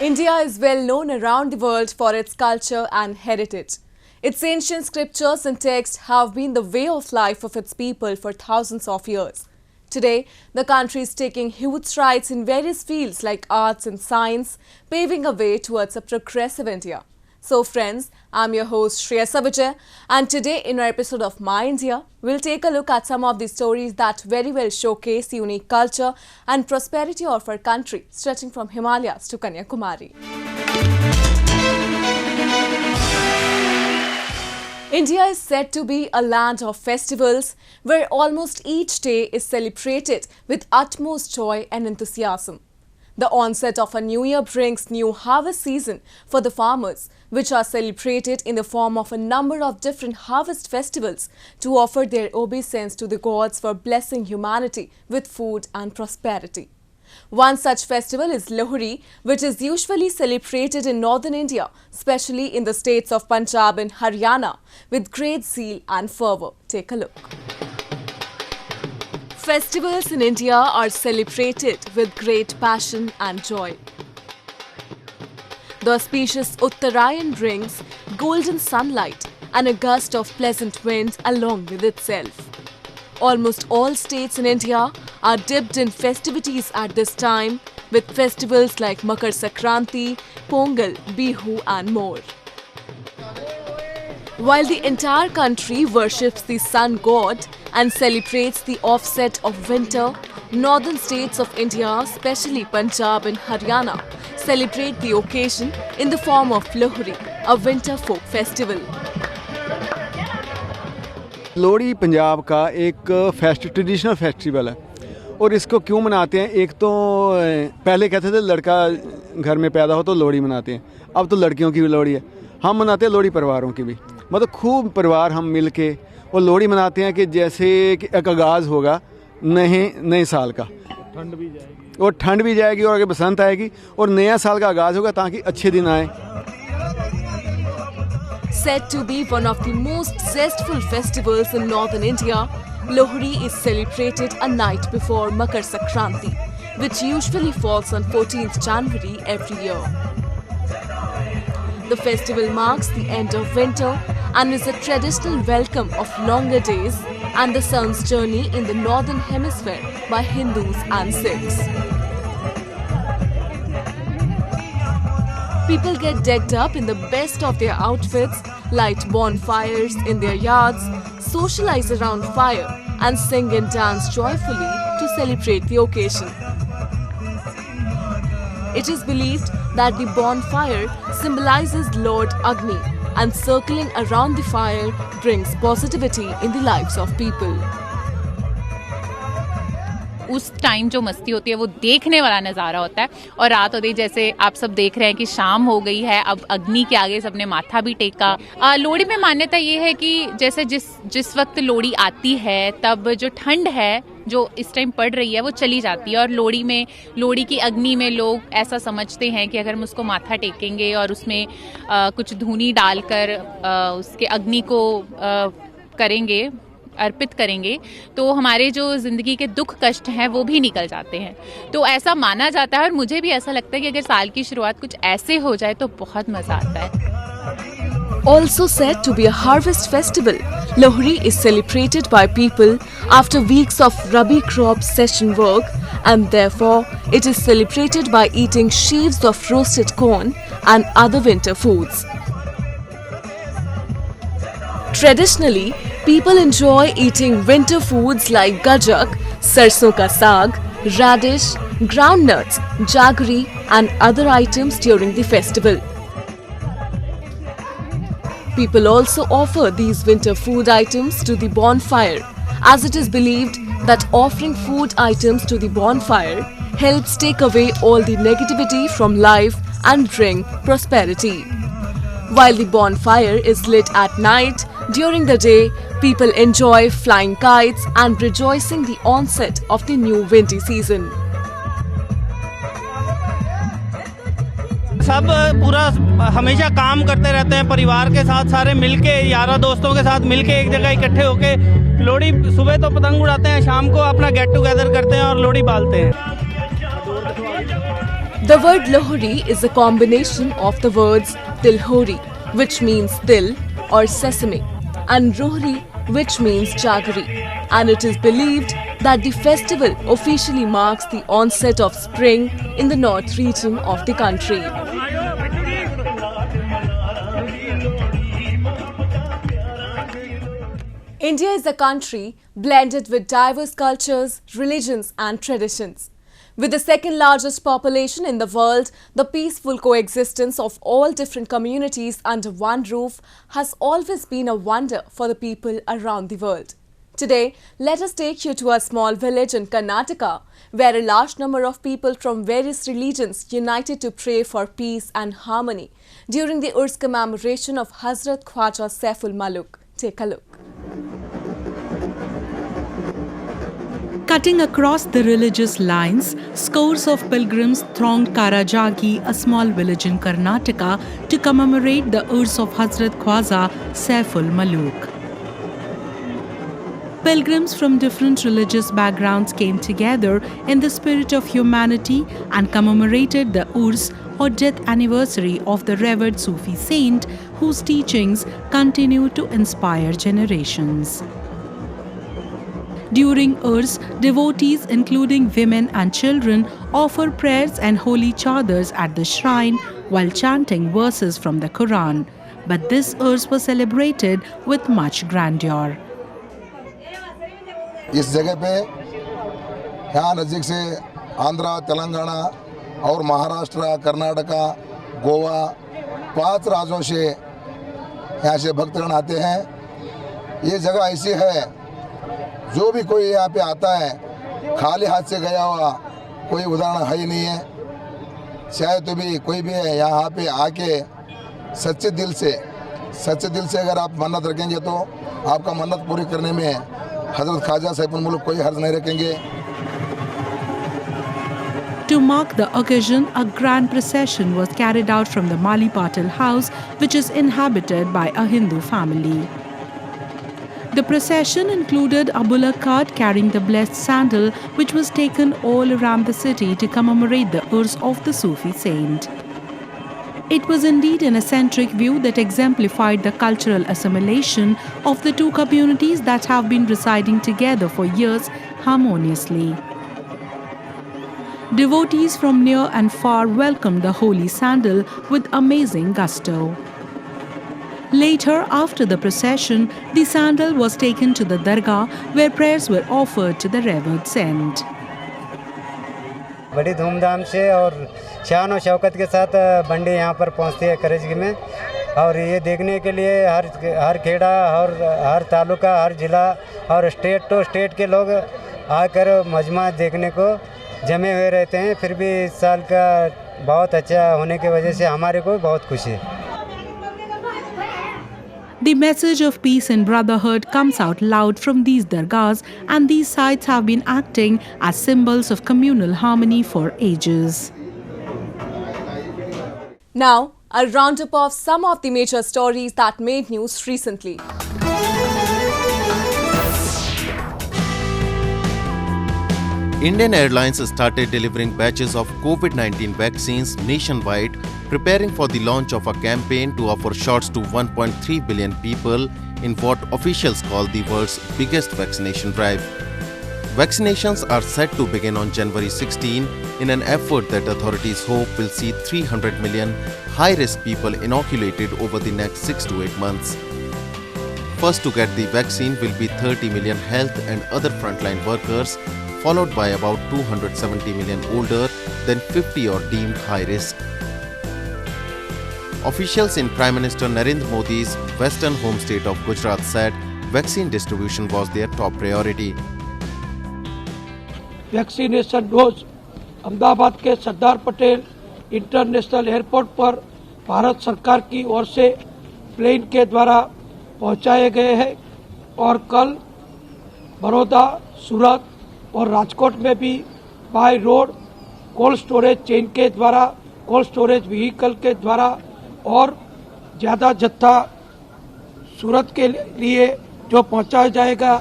India is well known around the world for its culture and heritage. Its ancient scriptures and texts have been the way of life of its people for thousands of years. Today, the country is taking huge strides in various fields like arts and science, paving a way towards a progressive India. So friends, I'm your host Shreya Savijay, and today in our episode of My India, we'll take a look at some of the stories that very well showcase the unique culture and prosperity of our country, stretching from Himalayas to Kanyakumari. India is said to be a land of festivals where almost each day is celebrated with utmost joy and enthusiasm. The onset of a new year brings new harvest season for the farmers, which are celebrated in the form of a number of different harvest festivals to offer their obeisance to the gods for blessing humanity with food and prosperity. One such festival is Lohri, which is usually celebrated in northern India, especially in the states of Punjab and Haryana, with great zeal and fervour. Take a look. Festivals in India are celebrated with great passion and joy. The auspicious Uttarayan brings golden sunlight and a gust of pleasant wind along with itself. Almost all states in India are dipped in festivities at this time, with festivals like Makar Sankranti, Pongal, Bihu and more. While the entire country worships the sun god and celebrates the offset of winter, northern states of India, especially Punjab and Haryana, celebrate the occasion in the form of Lohri, a winter folk festival. Lohri Punjab का एक traditional festival है और इसको क्यों मनाते हैं। एक तो पहले कहते थे लड़का घर में पैदा हो तो लोहड़ी मनाते हैं, अब तो लड़कियों की भी लोहड़ी है। हम मनाते हैं लोहड़ी परिवारों की भी, मतलब खूब परिवार हम मिल के और लोहड़ी मनाते हैं कि जैसे कि एक आगाज़ होगा नए साल का, ठंड भी जाएगी और आगे बसंत आएगी और नया साल का आगाज़ होगा ताकि अच्छे दिन आए। Said to be one of the most zestful festivals in northern India, Lohri is celebrated a night before Makar Sankranti, which usually falls on 14th January every year. The festival marks the end of winter and is a traditional welcome of longer days and the sun's journey in the northern hemisphere by Hindus and Sikhs. People get decked up in the best of their outfits, light bonfires in their yards, socialize around fire and sing and dance joyfully to celebrate the occasion. It is believed that the bonfire symbolizes Lord Agni and circling around the fire brings positivity in the lives of people. उस time जो मस्ती होती है वो देखने वाला नज़ारा होता है। और रात होते ही जैसे आप सब देख रहे हैं कि शाम हो गई है, अब अग्नि के आगे सबने माथा भी टेका। लोहड़ी में मान्यता ये है कि जैसे जिस वक्त लोहड़ी आती है तब जो ठंड है जो इस टाइम पड़ रही है वो चली जाती है और लोहड़ी की अग्नि में लोग ऐसा समझते हैं कि अगर हम उसको माथा टेकेंगे और उसमें कुछ धूनी डालकर उसके अग्नि को करेंगे, अर्पित करेंगे तो हमारे जो ज़िंदगी के दुख कष्ट हैं वो भी निकल जाते हैं। तो ऐसा माना जाता है और मुझे भी ऐसा लगता है कि अगर साल की शुरुआत कुछ ऐसे हो जाए तो बहुत मज़ा आता है। Also said to be a harvest festival, Lohri is celebrated by people after weeks of Rabi crop session work and therefore it is celebrated by eating sheaves of roasted corn and other winter foods. Traditionally, people enjoy eating winter foods like gajak, sarson ka saag, radish, groundnuts, jaggery and other items during the festival. People also offer these winter food items to the bonfire, as it is believed that offering food items to the bonfire helps take away all the negativity from life and bring prosperity. While the bonfire is lit at night, during the day, people enjoy flying kites and rejoicing the onset of the new winter season. सब पूरा हमेशा काम करते रहते हैं परिवार के साथ, सारे मिलके यारा दोस्तों के साथ मिलके एक जगह इकट्ठे होके लोहड़ी सुबह तो पतंग उड़ाते हैं, शाम को अपना गेट टुगेदर करते हैं और लोहड़ी बालते हैं। The word Lohri is a combination of the words Tilhori, which means til or sesame, and Rohri, which means jaggery. And it is believed that the festival officially marks the onset of spring in the north region of the country. India is a country blended with diverse cultures, religions and traditions. With the second largest population in the world, the peaceful coexistence of all different communities under one roof has always been a wonder for the people around the world. Today, let us take you to a small village in Karnataka, where a large number of people from various religions united to pray for peace and harmony during the Urs commemoration of Hazrat Khwaja Saiful Muluk. Take a look. Cutting across the religious lines, scores of pilgrims thronged Karajagi, a small village in Karnataka, to commemorate the Urs of Hazrat Khwaja Saiful Muluk. Pilgrims from different religious backgrounds came together in the spirit of humanity and commemorated the Urs or death anniversary of the revered Sufi saint whose teachings continue to inspire generations. During Urs, devotees including women and children offer prayers and holy chadars at the shrine while chanting verses from the Quran. But this Urs was celebrated with much grandeur. इस जगह पे यहाँ नज़दीक से आंध्रा, तेलंगाना और महाराष्ट्र, कर्नाटका, गोवा 5 राज्यों से यहाँ से भक्तगण आते हैं। ये जगह ऐसी है जो भी कोई यहाँ पे आता है खाली हाथ से गया हुआ कोई उदाहरण है ही नहीं है। चाहे तो भी कोई भी है यहाँ पे आके सच्चे दिल से अगर आप मन्नत रखेंगे तो आपका मन्नत पूरी करने में हजरत ख्वाजा सैफुल मुल्क कोई हर्ज नहीं रखेंगे। To mark the occasion, a grand procession was carried out from the Mali Patil house, which is inhabited by a Hindu family. The procession included a bullock cart carrying the blessed sandal, which was taken all around the city to commemorate the Urs of the Sufi saint. It was indeed an eccentric view that exemplified the cultural assimilation of the two communities that have been residing together for years harmoniously. Devotees from near and far welcomed the holy sandal with amazing gusto. Later, after the procession, the sandal was taken to the dargah where prayers were offered to the revered saint. बड़ी धूमधाम से और शान और शौकत के साथ बंडी यहाँ पर पहुँचती है करजगी में, और ये देखने के लिए हर खेड़ा और हर तालुका, हर जिला और स्टेट टू स्टेट के लोग आकर मजमा देखने को जमे हुए रहते हैं। फिर भी इस साल का बहुत अच्छा होने की वजह से हमारे को बहुत खुशी है। The message of peace and brotherhood comes out loud from these dargahs, and these sites have been acting as symbols of communal harmony for ages. Now, a roundup of some of the major stories that made news recently. Indian Airlines started delivering batches of COVID-19 vaccines nationwide, preparing for the launch of a campaign to offer shots to 1.3 billion people in what officials call the world's biggest vaccination drive. Vaccinations are set to begin on January 16 in an effort that authorities hope will see 300 million high-risk people inoculated over the next 6 to 8 months. First to get the vaccine will be 30 million health and other frontline workers, followed by about 270 million older than 50 or deemed high risk. Officials in Prime Minister Narendra Modi's western home state of Gujarat said vaccine distribution was their top priority. Vaccination dose Ahmedabad के Sardar Patel international airport पर भारत सरकार की ओर से plane के द्वारा पहुंचाए गए हैं, और कल बड़ौदा, सूरत और राजकोट में भी by road cold storage chain के द्वारा, कोल्ड स्टोरेज व्हीकल के द्वारा और ज़्यादा जत्था सूरत के लिए जो पहुंचाया जाएगा।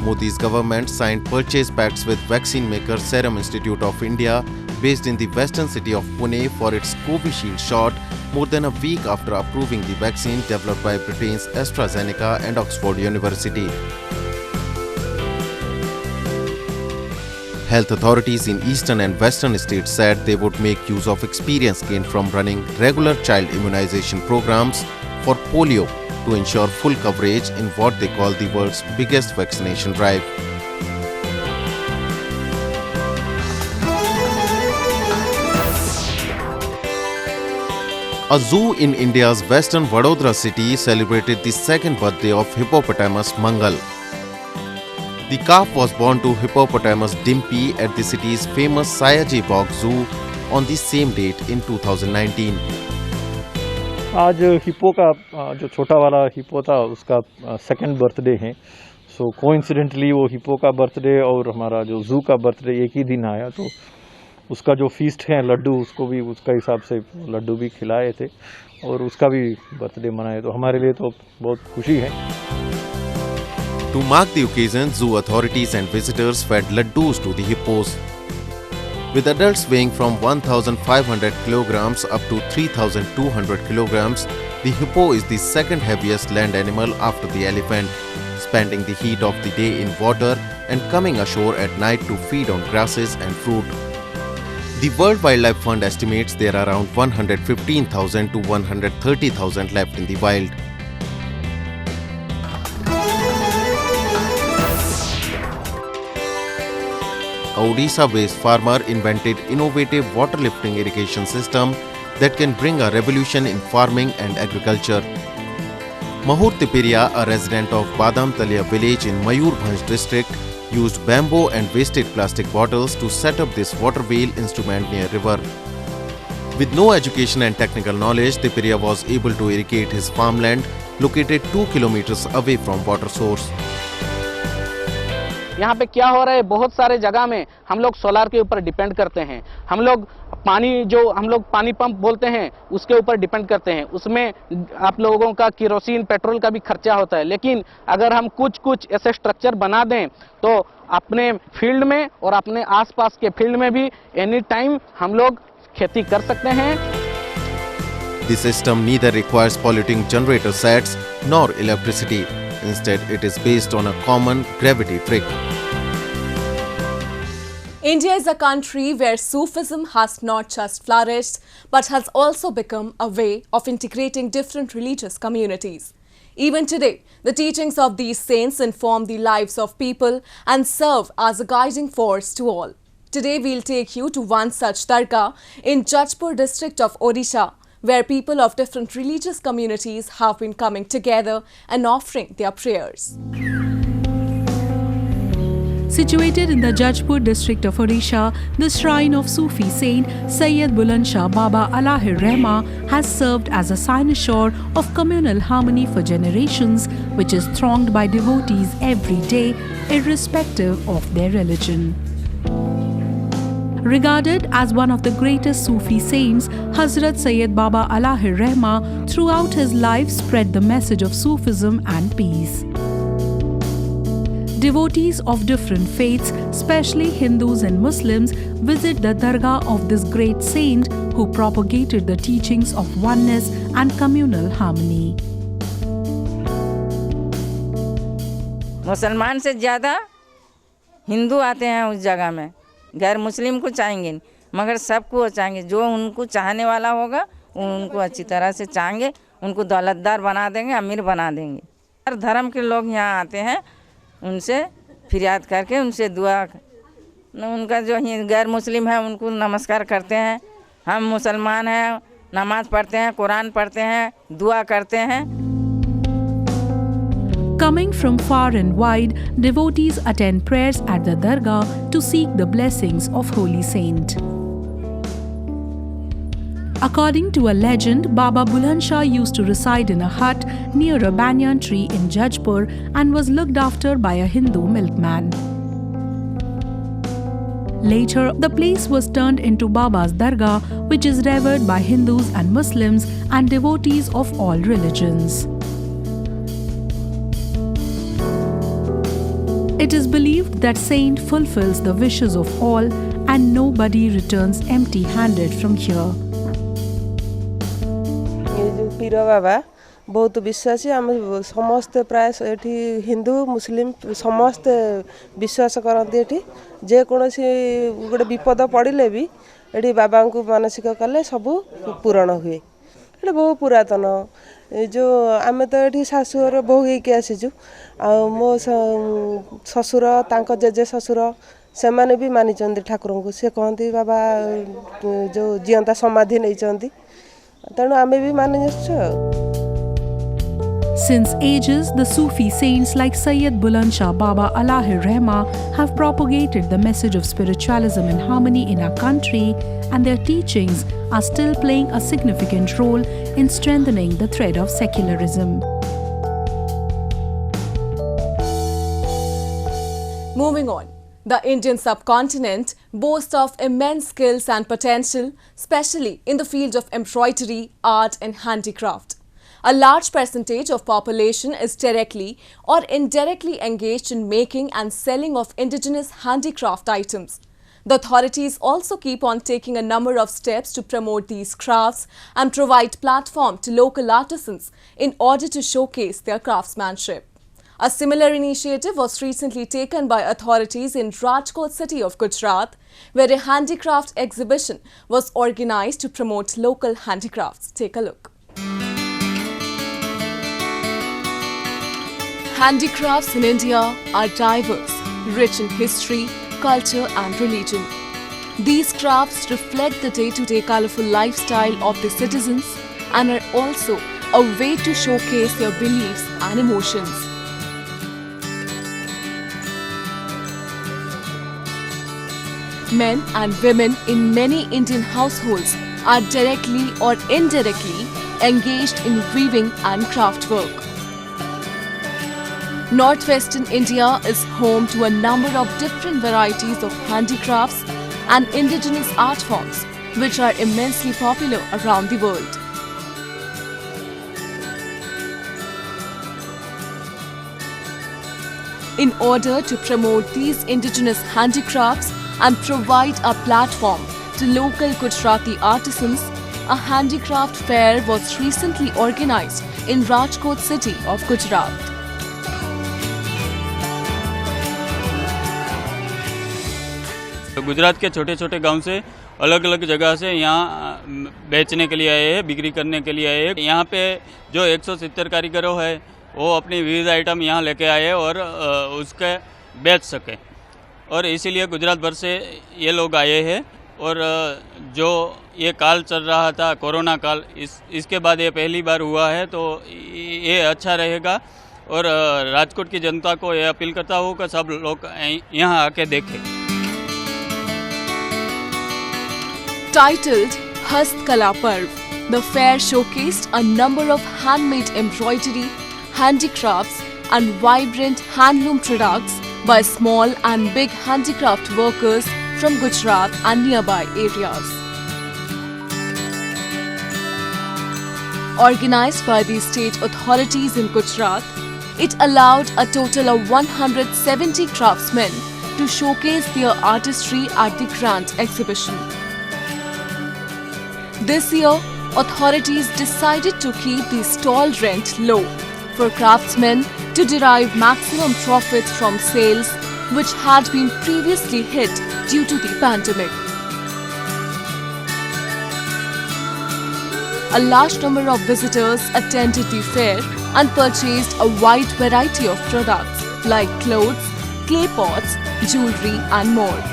Modi's government signed purchase pacts with vaccine maker Serum Institute of India based in the western city of Pune for its Covishield shot more than a week after approving the vaccine developed by Britain's AstraZeneca and Oxford University. Health authorities in eastern and western states said they would make use of experience gained from running regular child immunization programs for polio to ensure full coverage in what they call the world's biggest vaccination drive. A zoo in India's western Vadodara city celebrated the second birthday of hippopotamus Mangal. The calf was born to hippopotamus Dimpy at the city's famous Sayaji Bog Zoo on the same date in 2019. आज hippo का जो छोटा वाला hippo था उसका second birthday है. सो coincidentally वो hippo का बर्थडे और हमारा जो जू का बर्थडे एक ही दिन आया, तो उसका जो फीस्ट है लड्डू, उसको भी उसका हिसाब से लड्डू भी खिलाए थे और उसका भी बर्थडे मनाए, तो हमारे लिए तो बहुत खुशी है. To mark the occasion, zoo authorities and visitors fed laddus to the hippos. With adults weighing from 1,500 kilograms up to 3,200 kilograms, the hippo is the second heaviest land animal after the elephant, spending the heat of the day in water and coming ashore at night to feed on grasses and fruit. The World Wildlife Fund estimates there are around 115,000 to 130,000 left in the wild. A Odisha-based farmer invented innovative water lifting irrigation system that can bring a revolution in farming and agriculture. Mahur Tipiria, a resident of Badam Talia village in Mayurbhanj district, used bamboo and wasted plastic bottles to set up this water wheel instrument near river. With no education and technical knowledge, Tipiria was able to irrigate his farmland located 2 kilometers away from water source. यहाँ पे क्या हो रहा है, बहुत सारे जगह में हम लोग सोलार के ऊपर डिपेंड करते हैं. हम लोग पानी पंप बोलते हैं उसके ऊपर डिपेंड करते हैं. उसमें आप लोगों का केरोसिन पेट्रोल का भी खर्चा होता है. लेकिन अगर हम कुछ ऐसे स्ट्रक्चर बना दें तो अपने फील्ड में और अपने आसपास के फील्ड में भी एनी टाइम हम लोग खेती कर सकते हैं. The system neither requires polluting generator sets nor electricity. Instead, it is based on a common gravity trick. India is a country where Sufism has not just flourished but has also become a way of integrating different religious communities. Even today, the teachings of these saints inform the lives of people and serve as a guiding force to all. Today, we'll take you to one such dargah in Jajpur district of Odisha, where people of different religious communities have been coming together and offering their prayers. Situated in the Jajpur district of Odisha, the shrine of Sufi saint Sayyid Buland Shah Baba Alahir Rehma has served as a cynosure of communal harmony for generations, which is thronged by devotees every day, irrespective of their religion. Regarded as one of the greatest Sufi saints, Hazrat Sayyid Baba Alahir Rehma throughout his life spread the message of Sufism and peace. Devotees of different faiths, especially Hindus and Muslims, visit the dargah of this great saint who propagated the teachings of oneness and communal harmony. मुसलमान से ज़्यादा हिंदू आते हैं उस जगह में. गैर मुस्लिम को चाहेंगे नहीं, मगर सबको चाहेंगे. जो उनको चाहने वाला होगा उनको अच्छी तरह से चाहेंगे, उनको दौलतदार बना देंगे, अमीर बना देंगे. हर धर्म के लोग यहाँ आते हैं, उनसे फरियाद करके उनसे दुआ, उनका जो गैर मुस्लिम है उनको नमस्कार करते हैं. हम मुसलमान हैं, नमाज पढ़ते हैं, कुरान पढ़ते हैं, दुआ करते हैं. Coming from far and wide, devotees attend prayers at the dargah to seek the blessings of Holy Saint. According to a legend, Baba Buland Shah used to reside in a hut near a banyan tree in Jajpur and was looked after by a Hindu milkman. Later, the place was turned into Baba's Dargah, which is revered by Hindus and Muslims and devotees of all religions. It is believed that saint fulfills the wishes of all and nobody returns empty-handed from here. ये जो पीर बाबा बहुत विश्वासी आम समस्ते प्राय एठी हिंदू मुस्लिम समस्ते विश्वास करते एठी जे कोनोसी गोटे विपद पड़िले भी एठी बाबा को मानसिक कले सब पूरण हुए। एटा बहुत पुरातन जो आम तो ये शाशुर बहु होके आसीचु आ मो ससुर तांक जेजे ससुर से माने भी मानी ठाकुर को से कहती बाबा जो जीवंता समाधि नहीं तेणु आम भी मानी आसु। Since ages, the Sufi saints like Sayyid Buland Shah Baba Alahir Rehma have propagated the message of spiritualism and harmony in our country, and their teachings are still playing a significant role in strengthening the thread of secularism. Moving on. The Indian subcontinent boasts of immense skills and potential, especially in the field of embroidery, art and handicraft. A large percentage of population is directly or indirectly engaged in making and selling of indigenous handicraft items. The authorities also keep on taking a number of steps to promote these crafts and provide platform to local artisans in order to showcase their craftsmanship. A similar initiative was recently taken by authorities in Rajkot city of Gujarat, where a handicraft exhibition was organized to promote local handicrafts. Take a look. Handicrafts in India are diverse, rich in history, culture and religion. These crafts reflect the day-to-day colorful lifestyle of the citizens and are also a way to showcase their beliefs and emotions. Men and women in many Indian households are directly or indirectly engaged in weaving and craft work. Northwestern India is home to a number of different varieties of handicrafts and indigenous art forms, which are immensely popular around the world. In order to promote these indigenous handicrafts and provide a platform to local Gujarati artisans, a handicraft fair was recently organized in Rajkot city of Gujarat. Gujarat के छोटे छोटे गांव से अलग अलग जगह से यहाँ बेचने के लिए आए हैं, बिक्री करने के लिए आए हैं। यहाँ पे जो 170 कारीगरों है वो अपनी विविध आइटम यहाँ लेके आए और उसके बेच सके, और इसीलिए गुजरात भर से ये लोग आए हैं। और जो ये काल चल रहा था कोरोना काल, इसके बाद ये पहली बार हुआ है, तो ये अच्छा रहेगा। और राजकोट की जनता को ये अपील करता हूँ कि सब लोग यहाँ आके देखें। Titled Hastkala Parv, the fair showcased a number of handmade embroidery, handicrafts and vibrant handloom products by small and big handicraft workers from Gujarat and nearby areas. Organized by the state authorities in Gujarat, it allowed a total of 170 craftsmen to showcase their artistry at the grand exhibition. This year, authorities decided to keep the stall rent low for craftsmen to derive maximum profits from sales, which had been previously hit due to the pandemic. A large number of visitors attended the fair and purchased a wide variety of products like clothes, clay pots, jewelry and more.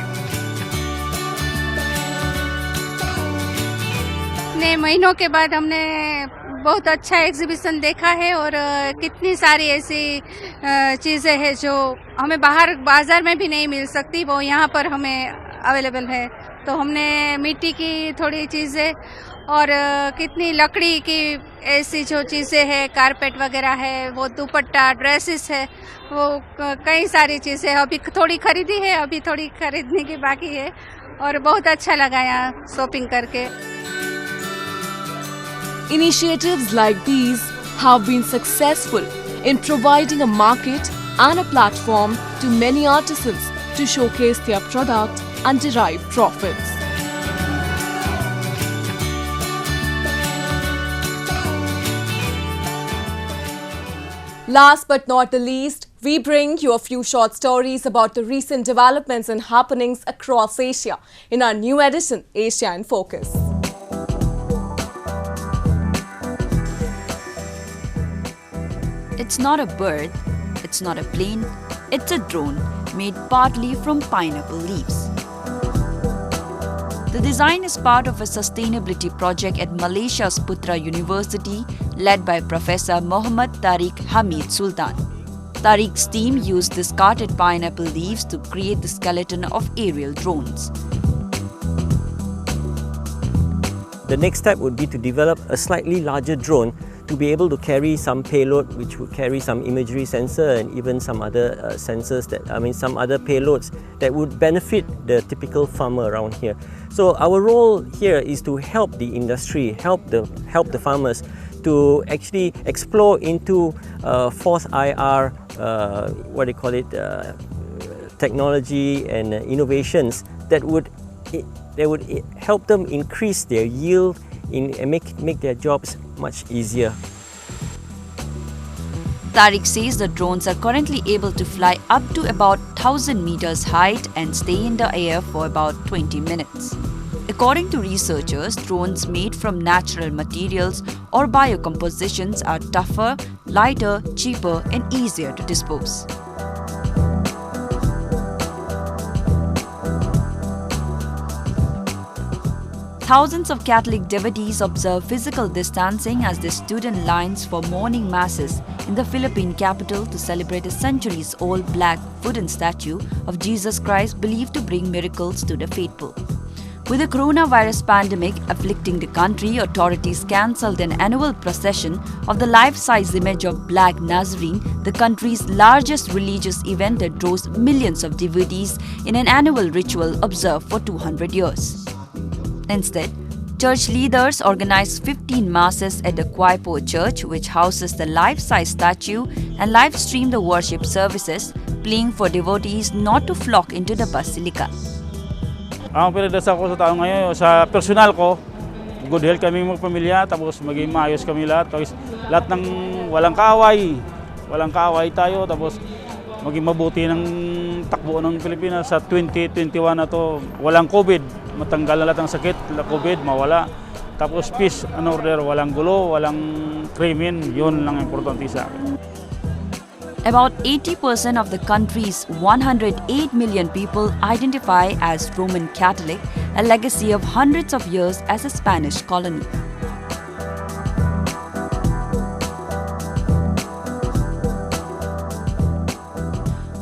इतने महीनों के बाद हमने बहुत अच्छा exhibition देखा है, और कितनी सारी ऐसी चीज़ें हैं जो हमें बाहर बाज़ार में भी नहीं मिल सकती, वो यहाँ पर हमें अवेलेबल है। तो हमने मिट्टी की थोड़ी चीज़ें और कितनी लकड़ी की ऐसी जो चीज़ें हैं, कारपेट वगैरह है, वो दुपट्टा, ड्रेसेस है, वो कई सारी चीज़ें अभी थोड़ी खरीदी है, अभी थोड़ी खरीदने की बाकी है, और बहुत अच्छा लगा यहाँ शॉपिंग करके। Initiatives like these have been successful in providing a market and a platform to many artisans to showcase their product and derive profits. Last but not the least, we bring you a few short stories about the recent developments and happenings across Asia in our new edition, Asia in Focus. It's not a bird, it's not a plane, it's a drone made partly from pineapple leaves. The design is part of a sustainability project at Malaysia's Putra University led by Professor Muhammad Tariq Hamid Sultan. Tariq's team used discarded pineapple leaves to create the skeleton of aerial drones. The next step would be to develop a slightly larger drone to be able to carry some payload, which would carry some imagery sensor and even some other sensors some other payloads that would benefit the typical farmer around here. So our role here is to help the industry, help the farmers to actually explore into fourth IR, technology and innovations that would help them increase their yield and make their jobs much easier. Tariq says the drones are currently able to fly up to about 1,000 meters height and stay in the air for about 20 minutes. According to researchers, drones made from natural materials or biocompositions are tougher, lighter, cheaper and easier to dispose. Thousands of Catholic devotees observe physical distancing as they stood in lines for morning masses in the Philippine capital to celebrate a centuries-old black wooden statue of Jesus Christ believed to bring miracles to the faithful. With the coronavirus pandemic afflicting the country, authorities cancelled an annual procession of the life-size image of Black Nazarene, the country's largest religious event that draws millions of devotees in an annual ritual observed for 200 years. Instead, church leaders organized 15 masses at the Quaipo Church, which houses the life-size statue, and live-streamed the worship services, pleading for devotees not to flock into the basilica. Ang pinadasal ko sa tao ngayon, sa personal ko, good health kami magpamilya, tapos maging maayos kami lahat. Tapos lahat ng walang kaaway tayo, tapos maging mabuti ng takbo ng Pilipinas sa 2021 na to. Walang COVID, matanggal na lahat ng sakit, COVID, mawala. Tapos peace and order, walang gulo, walang krimen, yun lang importante sa akin. About 80% of the country's 108 million people identify as Roman Catholic, a legacy of hundreds of years as a Spanish colony.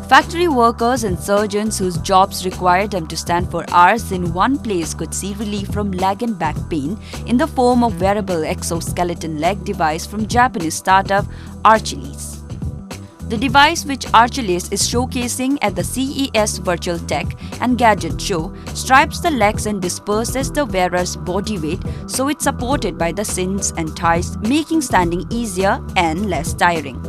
Factory workers and surgeons whose jobs required them to stand for hours in one place could see relief from leg and back pain in the form of wearable exoskeleton leg device from Japanese startup Archilles. The device, which Archilles is showcasing at the CES Virtual Tech and Gadget Show, stripes the legs and disperses the wearer's body weight so it's supported by the shins and thighs, making standing easier and less tiring.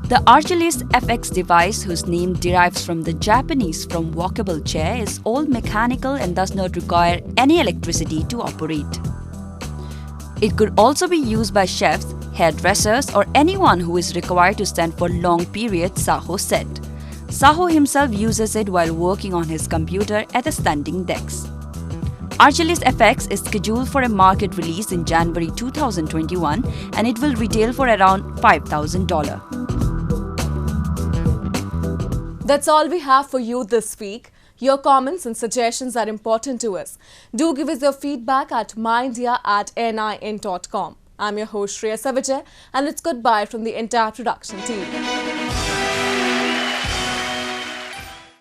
The Archilles FX device, whose name derives from the Japanese from walkable chair, is all mechanical and does not require any electricity to operate. It could also be used by chefs, hairdressers or anyone who is required to stand for long periods, Saho said. Saho himself uses it while working on his computer at a standing desk. Archilles FX is scheduled for a market release in January 2021 and it will retail for around $5,000. That's all we have for you this week. Your comments and suggestions are important to us. Do give us your feedback at myindia@nin.com. I'm your host Shreya Savijay and it's goodbye from the entire production team.